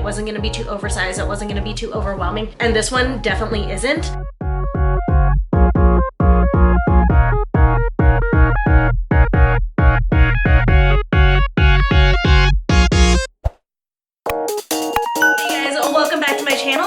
wasn't gonna be too oversized, it wasn't gonna be too overwhelming, and this one definitely isn't.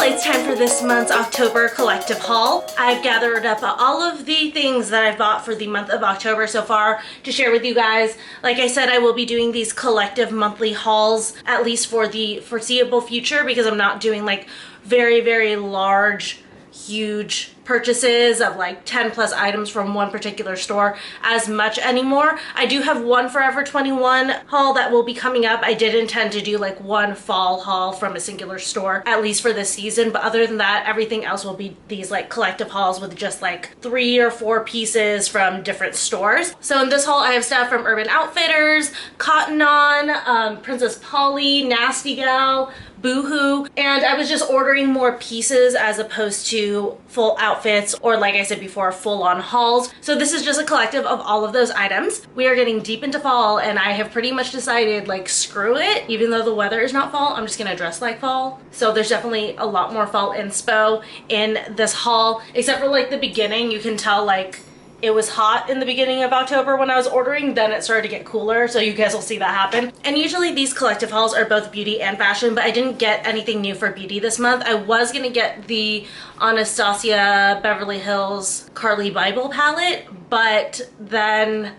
It's time for this month's October collective haul. I've gathered up all of the things that I've bought for the month of October so far to share with you guys. Like I said, I will be doing these collective monthly hauls at least for the foreseeable future because I'm not doing like very large, huge purchases of like 10 plus items from one particular store as much anymore. I do have one Forever 21 haul that will be coming up. I did intend to do like one fall haul from a singular store, at least for this season, but other than that, everything else will be these like collective hauls with just like 3 or 4 pieces from different stores. So in this haul, I have stuff from Urban Outfitters, Cotton On, Princess Polly, Nasty Gal, Boohoo, and I was just ordering more pieces as opposed to full outfits or, like I said before, full-on hauls. So this is just a collective of all of those items. We are getting deep into fall and I have pretty much decided like screw it. Even though the weather is not fall, I'm just gonna dress like fall. So there's definitely a lot more fall inspo in this haul, except for like the beginning. You can tell like it was hot in the beginning of October when I was ordering, then it started to get cooler, so you guys will see that happen. And usually these collective hauls are both beauty and fashion, but I didn't get anything new for beauty this month. I was gonna get the Anastasia Beverly Hills Carly Bible palette, but then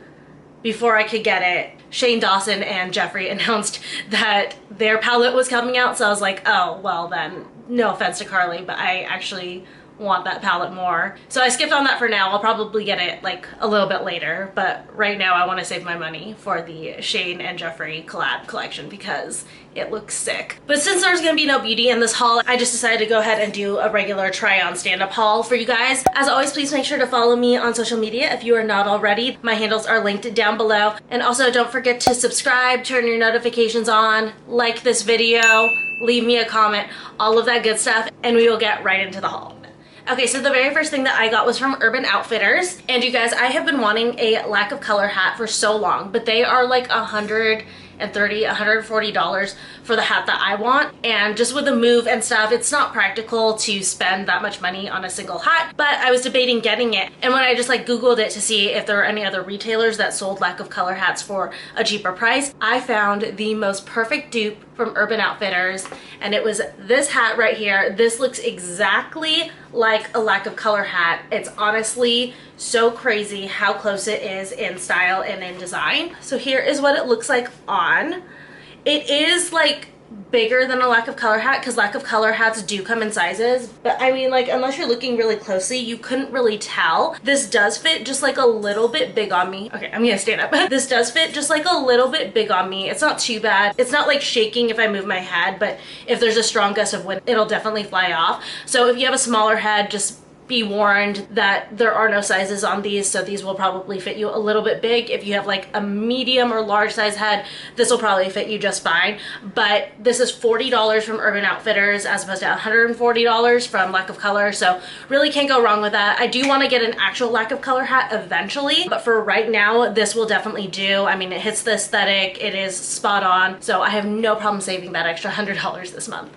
before I could get it, Shane Dawson and Jeffree announced that their palette was coming out, so I was like, oh, well then, no offense to Carly, but I actually want that palette more. So I skipped on that for now. I'll probably get it like a little bit later, but right now I want to save my money for the Shane and Jeffree collab collection because it looks sick. But since there's gonna be no beauty in this haul, I just decided to go ahead and do a regular try on stand-up haul for you guys. As always, please make sure to follow me on social media if you are not already. My handles are linked down below. And also don't forget to subscribe, turn your notifications on, like this video, leave me a comment, all of that good stuff, and we will get right into the haul. Okay, so the very first thing that I got was from Urban Outfitters. And you guys, I have been wanting a lack of color hat for so long, but they are like $130, $140 for the hat that I want. And just with the move and stuff, it's not practical to spend that much money on a single hat, but I was debating getting it. And when I just like Googled it to see if there were any other retailers that sold lack of color hats for a cheaper price, I found the most perfect dupe from Urban Outfitters, and it was this hat right here. This looks exactly like a lack of color hat. It's honestly so crazy how close it is in style and in design. So here is what it looks like on. It is like bigger than a lack of color hat because lack of color hats do come in sizes, but I mean, like, unless you're looking really closely, you couldn't really tell. This does fit just like a little bit big on me. Okay, I'm gonna stand up. This does fit just like a little bit big on me. It's not too bad. It's not like shaking if I move my head, but if there's a strong gust of wind, it'll definitely fly off. So if you have a smaller head, just be warned that there are no sizes on these, so these will probably fit you a little bit big. If you have like a medium or large size head, this will probably fit you just fine. But this is $40 from Urban Outfitters as opposed to $140 from Lack of Color, so really can't go wrong with that. I do want to get an actual Lack of Color hat eventually, but for right now, this will definitely do. I mean, it hits the aesthetic, it is spot on, so I have no problem saving that extra $100 this month.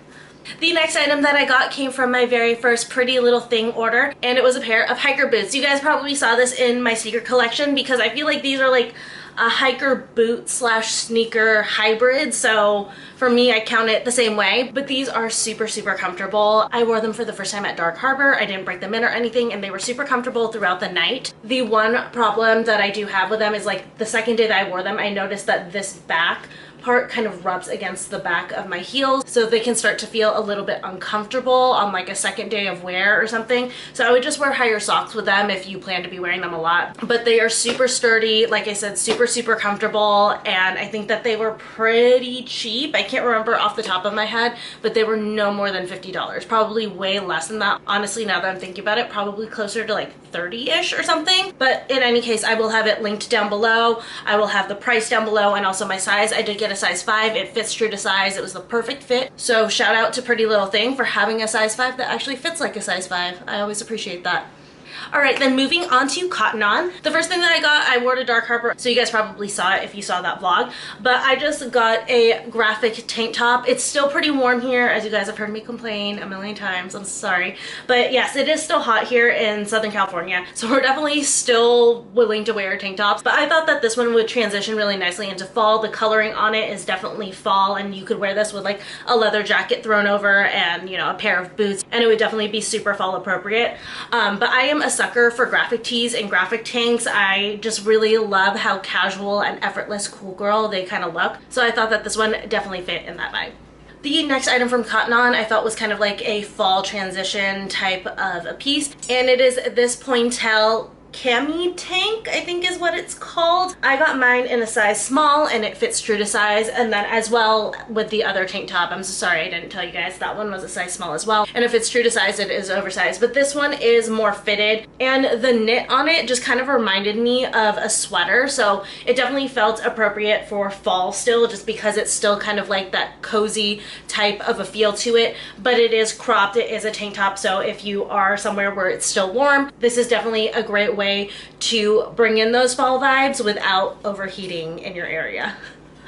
The next item that I got came from my very first Pretty Little Thing order, and it was a pair of hiker boots. You guys probably saw this in my sneaker collection because I feel like these are like a hiker boot slash sneaker hybrid, so for me I count it the same way. But these are super comfortable. I wore them for the first time at Dark Harbor. I didn't break them in or anything, and they were super comfortable throughout the night. The one problem that I do have with them is like the second day that I wore them, I noticed that this back part kind of rubs against the back of my heels, so they can start to feel a little bit uncomfortable on like a second day of wear or something. So I would just wear higher socks with them if you plan to be wearing them a lot. But they are super sturdy, like I said, super comfortable, and I think that they were pretty cheap. I can't remember off the top of my head, but they were no more than $50, probably way less than that. Honestly, now that I'm thinking about it, probably closer to like 30-ish or something. But in any case, I will have it linked down below. I will have the price down below and also my size. I did get a size 5. It fits true to size. It was the perfect fit. So shout out to Pretty Little Thing for having a size 5 that actually fits like a size 5. I always appreciate that. All right, then moving on to Cotton On. The first thing that I got, I wore to Dark Harbor, so you guys probably saw it if you saw that vlog, but I just got a graphic tank top. It's still pretty warm here, as you guys have heard me complain a million times. I'm sorry, but yes, it is still hot here in Southern California, so we're definitely still willing to wear tank tops, but I thought that this one would transition really nicely into fall. The coloring on it is definitely fall, and you could wear this with like a leather jacket thrown over and, you know, a pair of boots, and it would definitely be super fall appropriate. But I am a sucker for graphic tees and graphic tanks. I just really love how casual and effortless cool girl they kind of look. So I thought that this one definitely fit in that vibe. The next item from Cotton On I thought was kind of like a fall transition type of a piece, and it is this pointel Cami Tank, I think is what it's called. I got mine in a size small and it fits true to size, and then as well with the other tank top, I'm so sorry I didn't tell you guys, that one was a size small as well, and if it's true to size it is oversized, but this one is more fitted, and the knit on it just kind of reminded me of a sweater, so it definitely felt appropriate for fall still, just because it's still kind of like that cozy type of a feel to it, but it is cropped, it is a tank top, so if you are somewhere where it's still warm, this is definitely a great way to bring in those fall vibes without overheating in your area.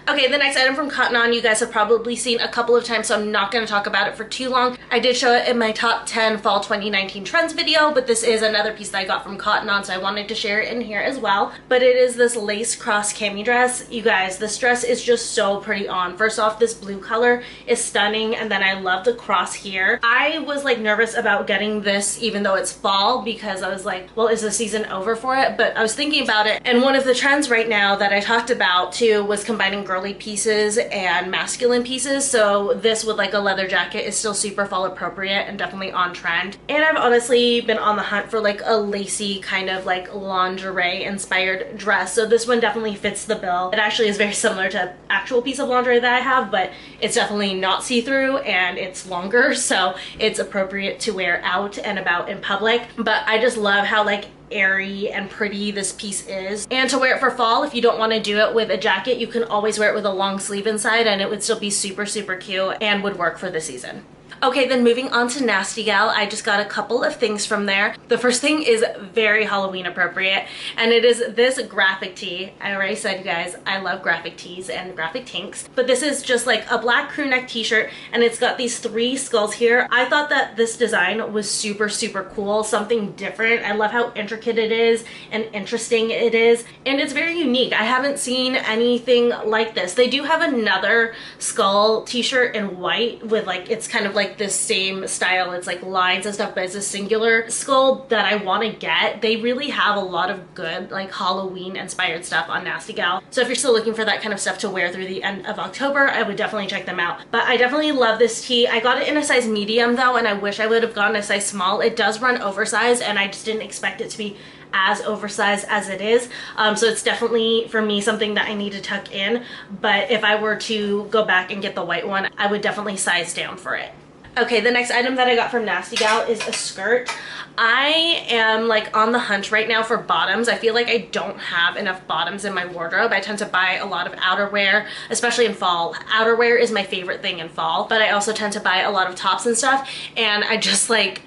Okay, the next item from Cotton On you guys have probably seen a couple of times, so I'm not going to talk about it for too long. I did show it in my top 10 fall 2019 trends video, but this is another piece that I got from Cotton On, so I wanted to share it in here as well. But it is this lace cross cami dress. You guys, this dress is just so pretty on. First off, this blue color is stunning, and then I love the cross here. I was like nervous about getting this even though it's fall, because I was like, well, is the season over for it? But I was thinking about it, and one of the trends right now that I talked about too was combining girly pieces and masculine pieces, so this with like a leather jacket is still super fall appropriate and definitely on trend. And I've honestly been on the hunt for like a lacy kind of like lingerie inspired dress, so this one definitely fits the bill. It actually is very similar to an actual piece of lingerie that I have, but it's definitely not see-through and it's longer, so it's appropriate to wear out and about in public. But I just love how like airy and pretty this piece is, and to wear it for fall, if you don't want to do it with a jacket, you can always wear it with a long sleeve inside and it would still be super cute and would work for the season. Okay, then moving on to Nasty Gal, I just got a couple of things from there. The first thing is very Halloween appropriate, and it is this graphic tee. I already said, you guys, I love graphic tees and graphic tanks, but this is just like a black crew neck t-shirt, and it's got these 3 skulls here. I thought that this design was super cool, something different. I love how intricate it is and interesting it is, and it's very unique. I haven't seen anything like this. They do have another skull t-shirt in white with like, it's kind of like this same style, it's like lines and stuff, but it's a singular skull that I want to get. They really have a lot of good like Halloween inspired stuff on Nasty Gal, so if you're still looking for that kind of stuff to wear through the end of October, I would definitely check them out. But I definitely love this tee. I got it in a size medium though, and I wish I would have gotten a size small. It does run oversized, and I just didn't expect it to be as oversized as it is, so it's definitely for me something that I need to tuck in, but if I were to go back and get the white one, I would definitely size down for it. Okay, the next item that I got from Nasty Gal is a skirt. I am like on the hunt right now for bottoms. I feel like I don't have enough bottoms in my wardrobe. I tend to buy a lot of outerwear, especially in fall. Outerwear is my favorite thing in fall, but I also tend to buy a lot of tops and stuff, and I just like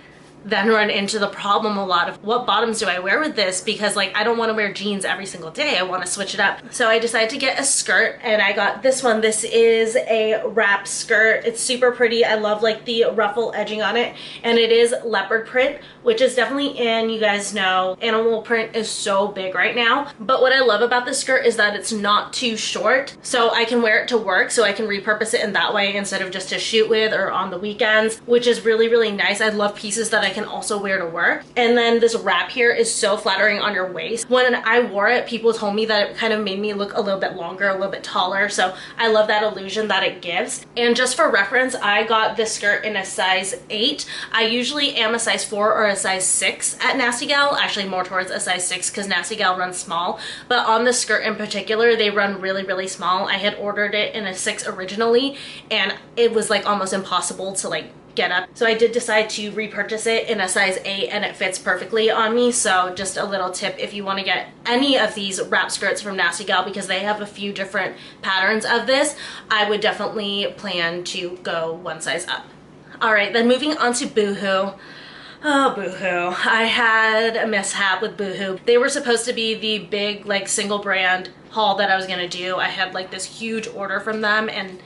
then run into the problem a lot of what bottoms do I wear with this, because like I don't want to wear jeans every single day. I want to switch it up. So I decided to get a skirt, and I got this one. This is a wrap skirt. It's super pretty. I love like the ruffle edging on it, and it is leopard print, which is definitely in, you guys know, animal print is so big right now. But what I love about this skirt is that it's not too short, so I can wear it to work, so I can repurpose it in that way instead of just to shoot with or on the weekends, which is really nice. I love pieces that I can also wear to work. And then this wrap here is so flattering on your waist. When I wore it, people told me that it kind of made me look a little bit longer, a little bit taller, so I love that illusion that it gives. And just for reference, I got this skirt in a size 8. I usually am a size 4 or a size 6 at Nasty Gal, actually more towards a size 6 because Nasty Gal runs small, but on this skirt in particular, they run really small. I had ordered it in a 6 originally, and it was like almost impossible to like get up, so I did decide to repurchase it in a size 8, and it fits perfectly on me. So just a little tip, if you want to get any of these wrap skirts from Nasty Gal, because they have a few different patterns of this, I would definitely plan to go one size up. All right, then moving on to Boohoo. Oh, Boohoo. I had a mishap with Boohoo. They were supposed to be the big like single brand haul that I was gonna do. I had like this huge order from them and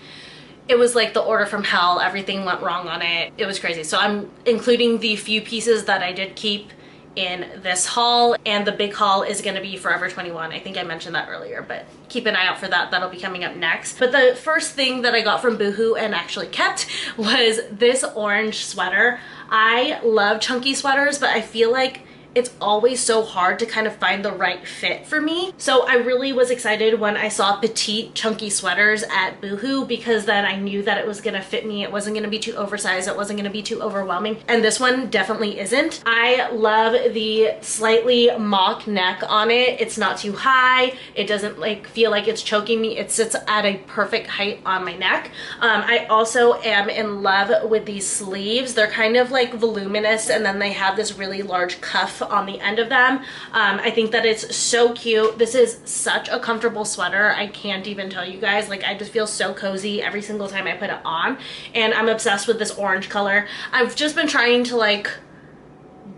it was like the order from hell. Everything went wrong on it. It was crazy. So I'm including the few pieces that I did keep in this haul, and the big haul is going to be Forever 21. I think I mentioned that earlier, but keep an eye out for that. That'll be coming up next. But the first thing that I got from Boohoo and actually kept was this orange sweater. I love chunky sweaters, but I feel like it's always so hard to kind of find the right fit for me. So I really was excited when I saw petite chunky sweaters at Boohoo, because then I knew that it was gonna fit me. It wasn't gonna be too oversized. It wasn't gonna be too overwhelming. And this one definitely isn't. I love the slightly mock neck on it. It's not too high. It doesn't like feel like it's choking me. It sits at a perfect height on my neck. I also am in love with these sleeves. They're kind of like voluminous, and then they have this really large cuff on the end of them. I think that it's so cute. This is such a comfortable sweater. I can't even tell you guys, like I just feel so cozy every single time I put it on, and I'm obsessed with this orange color. I've just been trying to like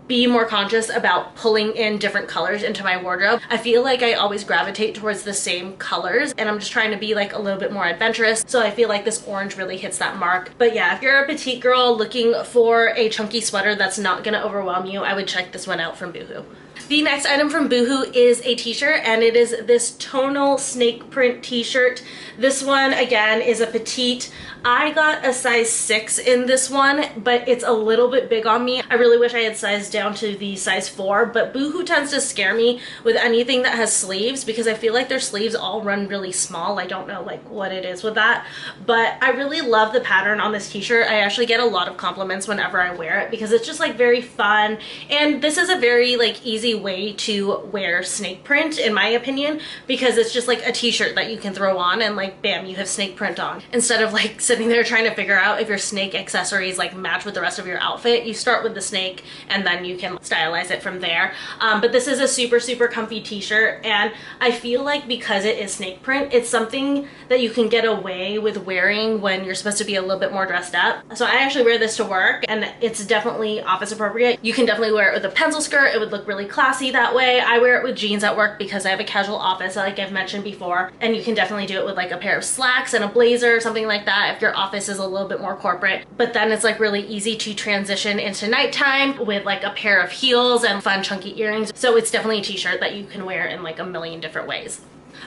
be more conscious about pulling in different colors into my wardrobe. I feel like I always gravitate towards the same colors, and I'm just trying to be like a little bit more adventurous. So I feel like this orange really hits that mark. But yeah, if you're a petite girl looking for a chunky sweater that's not gonna overwhelm you, I would check this one out from Boohoo. The next item from Boohoo is a t-shirt, and it is this tonal snake print t-shirt. This one again is a petite. I got a size 6 in this one, but it's a little bit big on me. I really wish I had sized down to the size 4, but Boohoo tends to scare me with anything that has sleeves, because I feel like their sleeves all run really small. I don't know like what it is with that, but I really love the pattern on this t-shirt. I actually get a lot of compliments whenever I wear it, because it's just like very fun, and this is a very like easy way to wear snake print in my opinion, because it's just like a t-shirt that you can throw on and like bam, you have snake print on, instead of like sitting there trying to figure out if your snake accessories like match with the rest of your outfit. You start with the snake and then you can stylize it from there. But this is a super comfy t-shirt, and I feel like because it is snake print, it's something that you can get away with wearing when you're supposed to be a little bit more dressed up. So I actually wear this to work, and it's definitely office appropriate. You can definitely wear it with a pencil skirt. It would look really classy that way. I wear it with jeans at work because I have a casual office like I've mentioned before, and you can definitely do it with like a pair of slacks and a blazer or something like that if your office is a little bit more corporate. But then it's like really easy to transition into nighttime with like a pair of heels and fun chunky earrings. So it's definitely a t-shirt that you can wear in like a million different ways.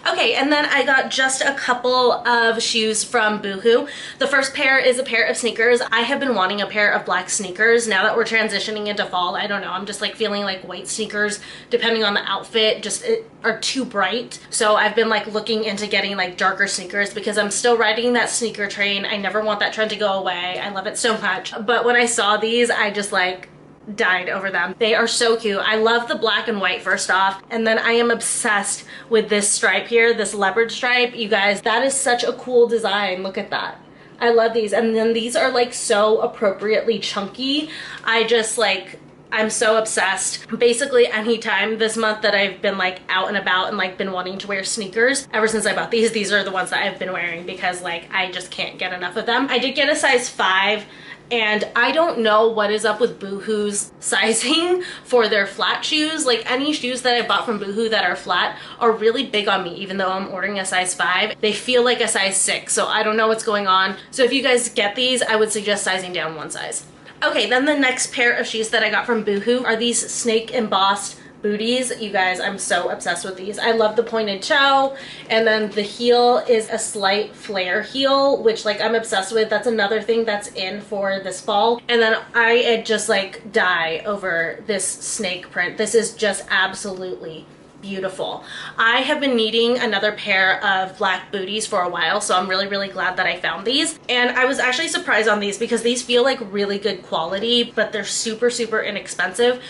Okay, and then I got just a couple of shoes from Boohoo. The first pair is a pair of sneakers. I have been wanting a pair of black sneakers now that we're transitioning into fall. I don't know, I'm just like feeling like white sneakers, depending on the outfit, just are too bright. So I've been like looking into getting like darker sneakers, because I'm still riding that sneaker train. I never want that trend to go away. I love it so much. But when I saw these, I just like died over them. They are so cute. I love the black and white first off, and then I am obsessed with this stripe here, this leopard stripe. You guys, that is such a cool design. Look at that. I love these. And then these are like so appropriately chunky. I just like, I'm so obsessed. Basically anytime this month that I've been like out and about and like been wanting to wear sneakers, ever since I bought these are the ones that I've been wearing, because like I just can't get enough of them. I did get a size 5, and I don't know what is up with Boohoo's sizing for their flat shoes. Like any shoes that I bought from Boohoo that are flat are really big on me, even though I'm ordering a size 5. They feel like a size 6, so I don't know what's going on. So if you guys get these, I would suggest sizing down one size. Okay, then the next pair of shoes that I got from Boohoo are these snake embossed Booties. You guys, I'm so obsessed with these. I love the pointed toe, and then the heel is a slight flare heel, which like I'm obsessed with. That's another thing that's in for this fall. And then I just like die over this snake print. This is just absolutely beautiful. I have been needing another pair of black booties for a while, so I'm really glad that I found these. And I was actually surprised on these, because these feel like really good quality, but they're super inexpensive,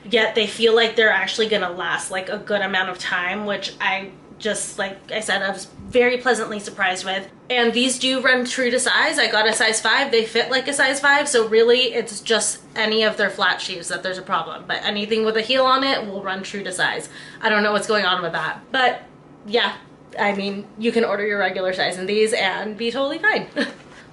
yet they feel like they're actually gonna last like a good amount of time, which I just, like I said, I was very pleasantly surprised with. And these do run true to size. I got a size 5. They fit like a size 5, so really it's just any of their flat shoes that there's a problem. But anything with a heel on it will run true to size. I don't know what's going on with that. But yeah, I mean, you can order your regular size in these and be totally fine.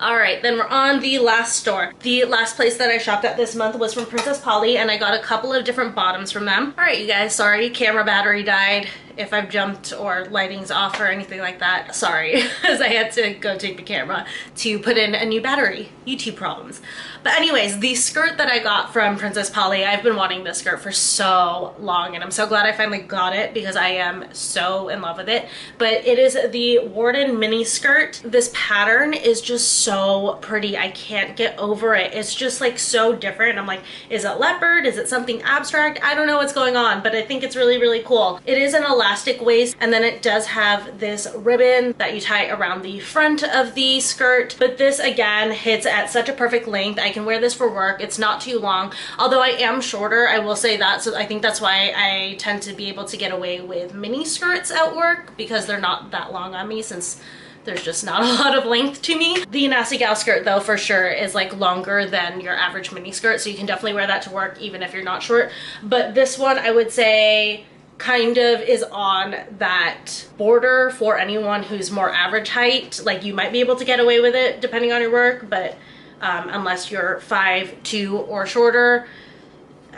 All right, then we're on the last store. The last place that I shopped at this month was from Princess Polly, and I got a couple of different bottoms from them. All right, you guys, sorry, camera battery died. If I've jumped or lighting's off or anything like that, sorry, as I had to go take the camera to put in a new battery. YouTube problems. But anyways, the skirt that I got from Princess Polly, I've been wanting this skirt for so long, and I'm so glad I finally got it because I am so in love with it. But it is the Warden mini skirt. This pattern is just so pretty. I can't get over it. It's just like so different. I'm like, is it leopard? Is it something abstract? I don't know what's going on, but I think it's really, really cool. It is an elastic waist, and then it does have this ribbon that you tie around the front of the skirt. But this again hits at such a perfect length. I can wear this for work. It's not too long, although I am shorter, I will say that. So I think that's why I tend to be able to get away with mini skirts at work, because they're not that long on me, since there's just not a lot of length to me. The Nasty Gal skirt though for sure is like longer than your average mini skirt, so you can definitely wear that to work even if you're not short. But this one I would say kind of is on that border for anyone who's more average height. Like, you might be able to get away with it depending on your work, but unless you're 5'2" or shorter,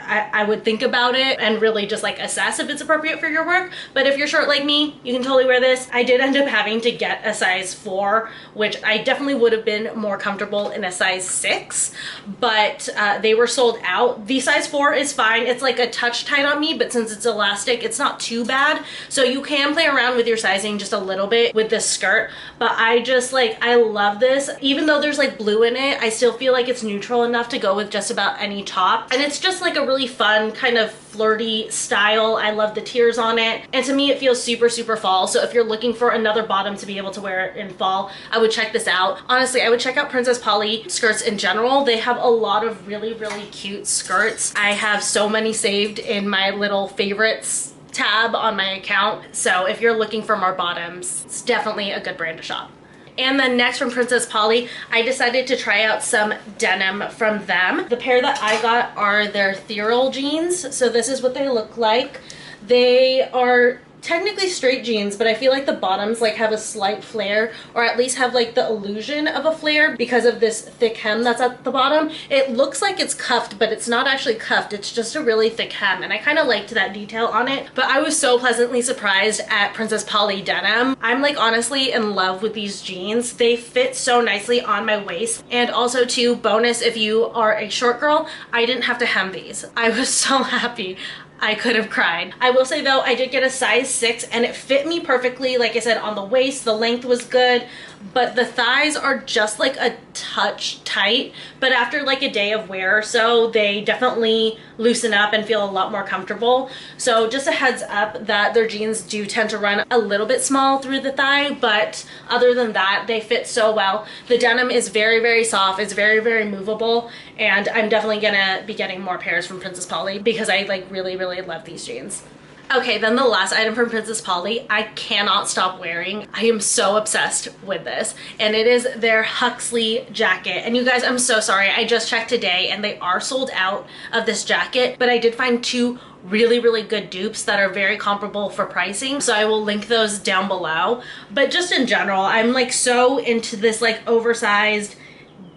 I would think about it and really just like assess if it's appropriate for your work. But if you're short like me, you can totally wear this. I did end up having to get a size 4, which I definitely would have been more comfortable in a size 6, but they were sold out. The size 4 is fine. It's like a touch tight on me, but since it's elastic, it's not too bad. So you can play around with your sizing just a little bit with this skirt. But I just like, I love this. Even though there's like blue in it, I still feel like it's neutral enough to go with just about any top. And it's just like a really fun kind of flirty style. I love the tiers on it, and to me it feels super, super fall. So if you're looking for another bottom to be able to wear it in fall, I would check this out. Honestly, I would check out Princess Polly skirts in general. They have a lot of really, really cute skirts. I have so many saved in my little favorites tab on my account, so if you're looking for more bottoms, it's definitely a good brand to shop. And then next from Princess Polly, I decided to try out some denim from them. The pair that I got are their ethereal jeans. So this is what they look like. They are technically straight jeans, but I feel like the bottoms like have a slight flare, or at least have like the illusion of a flare because of this thick hem that's at the bottom. It looks like it's cuffed, but it's not actually cuffed. It's just a really thick hem, and I kind of liked that detail on it. But I was so pleasantly surprised at Princess Polly denim. I'm like honestly in love with these jeans. They fit so nicely on my waist. And also too, bonus if you are a short girl, I didn't have to hem these. I was so happy. I could have cried. I will say though, I did get a size 6 and it fit me perfectly. Like I said, on the waist, the length was good, but the thighs are just like a touch tight. But after like a day of wear or so, they definitely loosen up and feel a lot more comfortable. So just a heads up that their jeans do tend to run a little bit small through the thigh, but other than that, they fit so well. The denim is very, very soft. It's very, very movable, and I'm definitely gonna be getting more pairs from Princess Polly because I like really, really love these jeans. Okay, then the last item from Princess Polly, I cannot stop wearing. I am so obsessed with this, and it is their Huxley jacket. And you guys, I'm so sorry. I just checked today and they are sold out of this jacket, but I did find 2 really, really good dupes that are very comparable for pricing. So I will link those down below. But just in general, I'm like so into this like oversized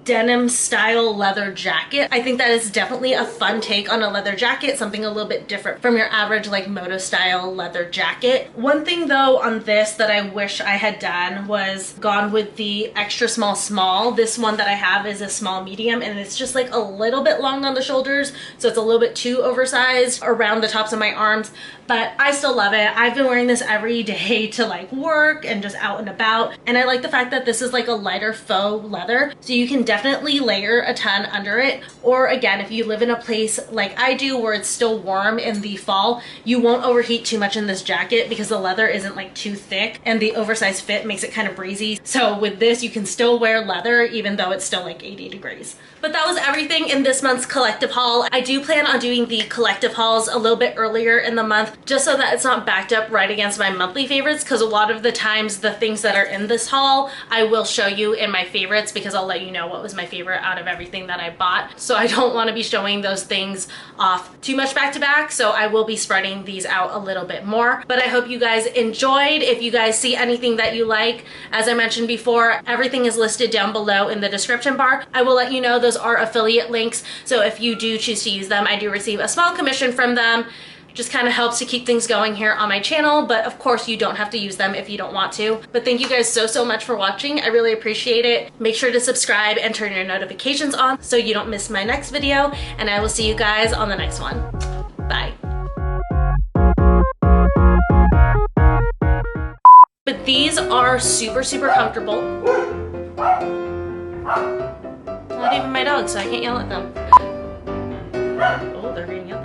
denim style leather jacket. I think that is definitely a fun take on a leather jacket, something a little bit different from your average like moto style leather jacket. One thing though on this that I wish I had done was gone with the extra small. This one that I have is a small medium, and it's just like a little bit long on the shoulders, so it's a little bit too oversized around the tops of my arms, but I still love it. I've been wearing this every day to like work and just out and about, and I like the fact that this is like a lighter faux leather, so you can definitely layer a ton under it. Or again, if you live in a place like I do where it's still warm in the fall, you won't overheat too much in this jacket because the leather isn't like too thick, and the oversized fit makes it kind of breezy. So with this, you can still wear leather even though it's still like 80 degrees. But that was everything in this month's collective haul. I do plan on doing the collective hauls a little bit earlier in the month, just so that it's not backed up right against my monthly favorites, because a lot of the times the things that are in this haul I will show you in my favorites because I'll let you know what what was my favorite out of everything that I bought. So I don't want to be showing those things off too much back to back. So I will be spreading these out a little bit more. But I hope you guys enjoyed. If you guys see anything that you like, as I mentioned before, everything is listed down below in the description bar. I will let you know those are affiliate links. So if you do choose to use them, I do receive a small commission from them. Just kind of helps to keep things going here on my channel, but of course you don't have to use them if you don't want to. But thank you guys so much for watching. I really appreciate it. Make sure to subscribe and turn your notifications on so you don't miss my next video, and I will see you guys on the next one. Bye. But these are super comfortable. Not even my dog, so I can't yell at them. Oh, they're getting yelled.